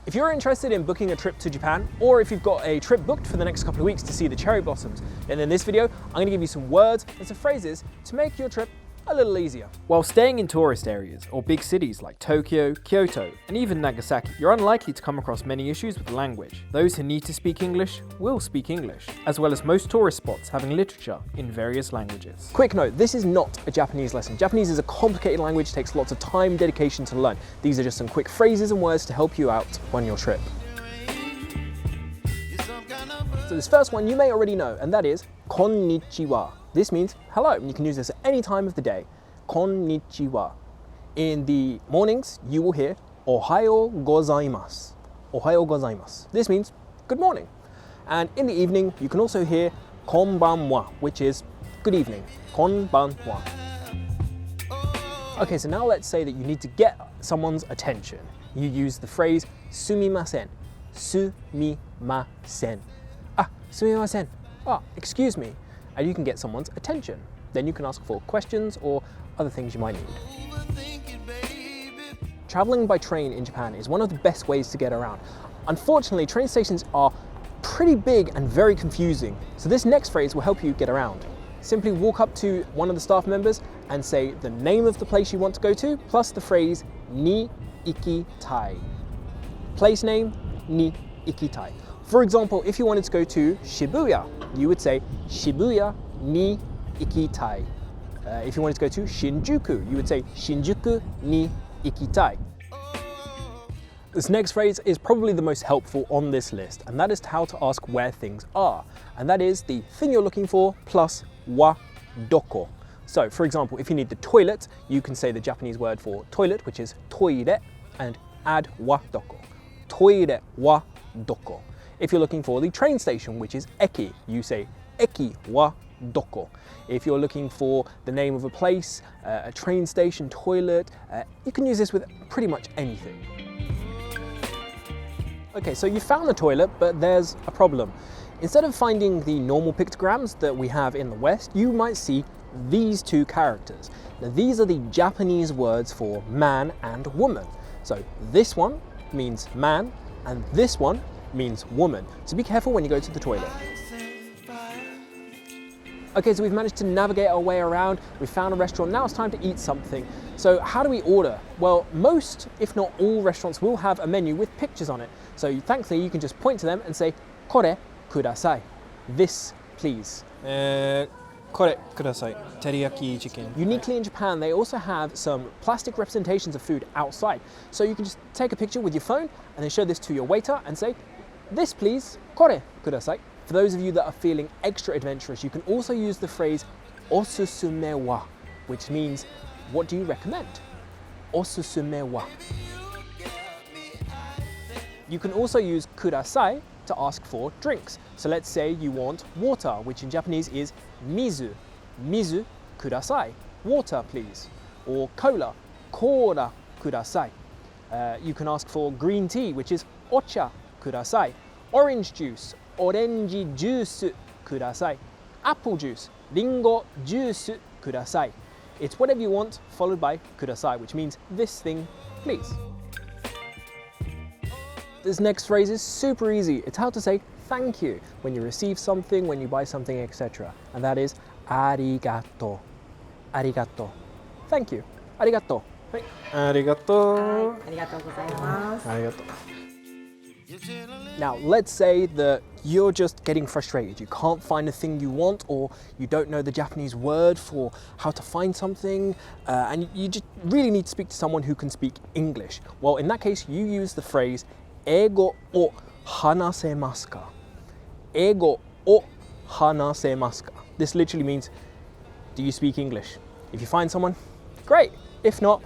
If you're interested in booking a trip to Japan, or if you've got a trip booked for the next couple of weeks to see the cherry blossoms, then in this video, I'm going to give you some words and some phrases to make your trip a little easier. While staying in tourist areas or big cities like Tokyo, Kyoto, and even Nagasaki, you're unlikely to come across many issues with the language. Those who need to speak English will speak English, as well as most tourist spots having literature in various languages. Quick note, this is not a Japanese lesson. Japanese is a complicated language, takes lots of time and dedication to learn. These are just some quick phrases and words to help you out on your trip. So this first one you may already know, and that is konnichiwa. This means hello, and you can use this at any time of the day. Konnichiwa. In the mornings, you will hear ohayo gozaimasu. Ohayo gozaimasu. This means good morning. And in the evening, you can also hear konbanwa, which is good evening. Konbanwa. Okay, so now let's say that you need to get someone's attention. You use the phrase sumimasen. Sumimasen. Sumimasen. Excuse me. And you can get someone's attention. Then you can ask for questions or other things you might need. Traveling by train in Japan is one of the best ways to get around. Unfortunately, train stations are pretty big and very confusing. So this next phrase will help you get around. Simply walk up to one of the staff members and say the name of the place you want to go to, plus the phrase ni ikitai. Place name, ni ikitai. For example, if you wanted to go to Shibuya, you would say Shibuya ni ikitai. If you wanted to go to Shinjuku, you would say Shinjuku ni ikitai. This next phrase is probably the most helpful on this list, and that is how to ask where things are. And that is the thing you're looking for plus wa doko. So, for example, if you need the toilet, you can say the Japanese word for toilet, which is toire, and add wa doko. Toire wa doko. If you're looking for the train station, which is eki, you say eki wa doko. If you're looking for the name of a place, a train station, toilet, you can use this with pretty much anything. Okay, so you found the toilet, but there's a problem. Instead of finding the normal pictograms that we have in the West, you might see these two characters. Now, these are the Japanese words for man and woman. So this one means man, and this one means woman. So be careful when you go to the toilet. Okay, so we've managed to navigate our way around. We found a restaurant. Now it's time to eat something. So how do we order? Well, most, if not all, restaurants will have a menu with pictures on it. So thankfully, you can just point to them and say, "Kore kudasai." This, please. Kore kudasai. Teriyaki chicken. Uniquely in Japan, they also have some plastic representations of food outside. So you can just take a picture with your phone and then show this to your waiter and say, "This, please. Kore kudasai." For those of you that are feeling extra adventurous, you can also use the phrase osusume wa, which means, what do you recommend? Osusume wa. You can also use kudasai to ask for drinks. So let's say you want water, which in Japanese is mizu. Mizu kudasai. Water, please. Or cola. Kola kudasai. You can ask for green tea, which is ocha kudasai. Orange juice. Orange juice kudasai. Apple juice. Ringo juice kudasai. It's whatever you want, followed by kudasai, which means this thing, please. This next phrase is super easy. It's how to say thank you when you receive something, when you buy something, etc. And that is arigato. Arigato. Thank you. Arigato. Right. Arigato. Arigatou gozaimasu. Arigato. Now, let's say that you're just getting frustrated. You can't find the thing you want, or you don't know the Japanese word for how to find something, and you just really need to speak to someone who can speak English. Well, in that case, you use the phrase Eigo o hanasemasu ka? Eigo o hanasemasu ka? This literally means, do you speak English? If you find someone, great. If not,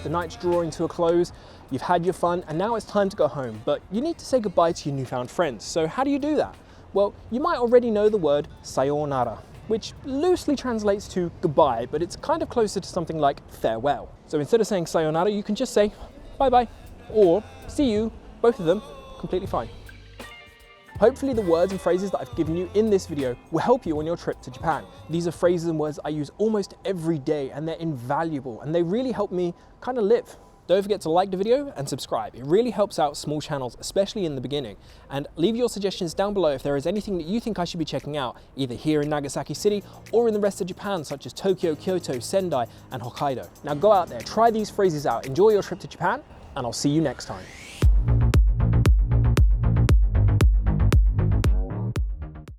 the night's drawing to a close. You've had your fun, and now it's time to go home, but you need to say goodbye to your newfound friends. So how do you do that? Well, you might already know the word sayonara, which loosely translates to goodbye, but it's kind of closer to something like farewell. So instead of saying sayonara, you can just say bye-bye, or see you, both of them, completely fine. Hopefully the words and phrases that I've given you in this video will help you on your trip to Japan. These are phrases and words I use almost every day, and they're invaluable, and they really help me kind of live. Don't forget to like the video and subscribe. It really helps out small channels, especially in the beginning. And leave your suggestions down below if there is anything that you think I should be checking out, either here in Nagasaki City or in the rest of Japan, such as Tokyo, Kyoto, Sendai, and Hokkaido. Now go out there, try these phrases out, enjoy your trip to Japan, and I'll see you next time.